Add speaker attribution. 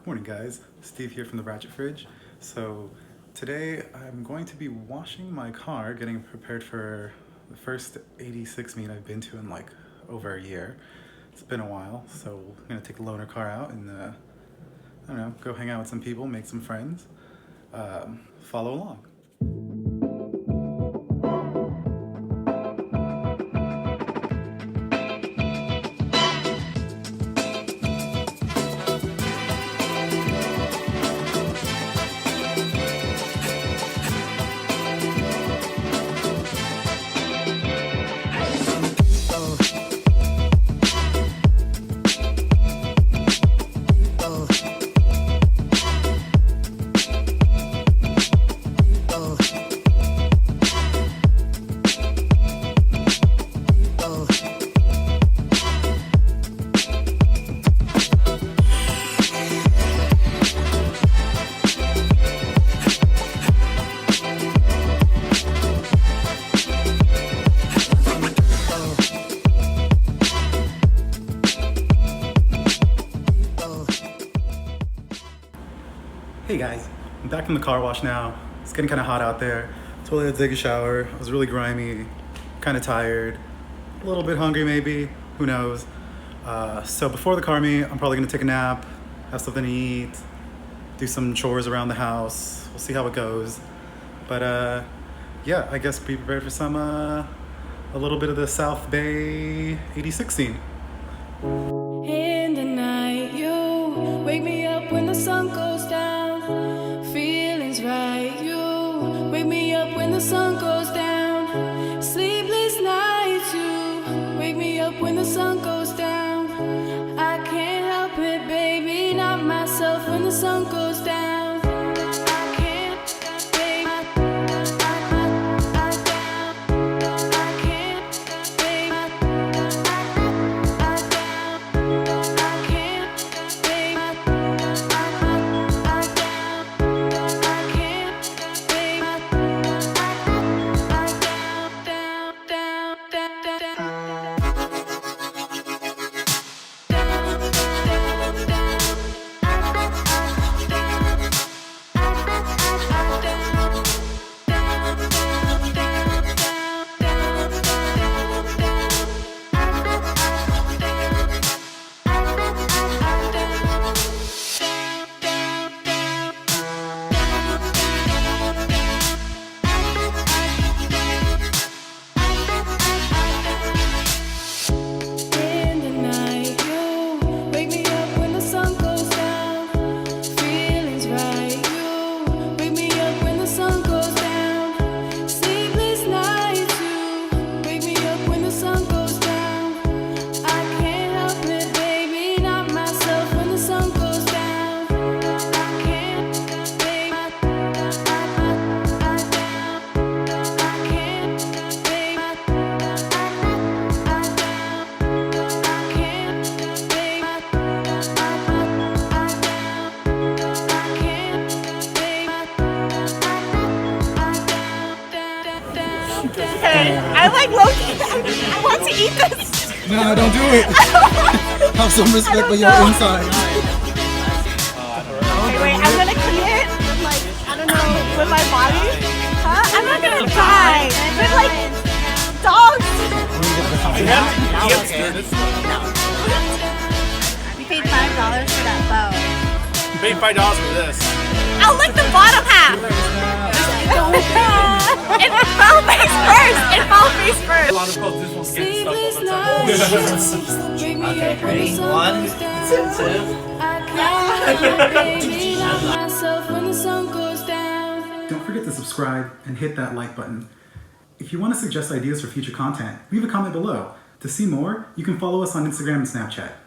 Speaker 1: Good morning, guys. Steve here from the Ratchet Fridge. So today I'm going to be washing my car, getting prepared for the first 86 meet I've been to in like over a year. It's been a while, so I'm gonna take the loaner car out and I don't know, go hang out with some people, make some friends. Follow along. Hey guys, I'm back from the car wash now. It's getting kind of hot out there. Totally had to take a shower. I was really grimy, kind of tired, a little bit hungry maybe, who knows. So before the car meet, I'm probably gonna take a nap, have something to eat, do some chores around the house. We'll see how it goes. But yeah, I guess be prepared for some, a little bit of the South Bay 86 scene.
Speaker 2: In the night, you wake me up when the sun goes down. Feelings right, you wake me up when the sun goes down. Sleepless nights, you wake me up when the sun goes down. I can't help it, baby, not myself when the sun goes down.
Speaker 3: I like Loki. I want to eat this.
Speaker 4: No, don't do it. Have some respect for your inside.
Speaker 3: Okay, wait, I'm gonna clean it with like, I don't know, with my body. Huh? I'm not gonna die. With like dogs. We paid $5 for that bow.
Speaker 5: You paid $5 for this.
Speaker 3: I'll lick the bottom half. It fell face first. It fell face first.
Speaker 5: A lot of folks just won't get stuck all the time.
Speaker 6: Okay, ready? 1, 2.
Speaker 1: Don't forget to subscribe and hit that like button. If you want to suggest ideas for future content, leave a comment below. To see more, you can follow us on Instagram and Snapchat.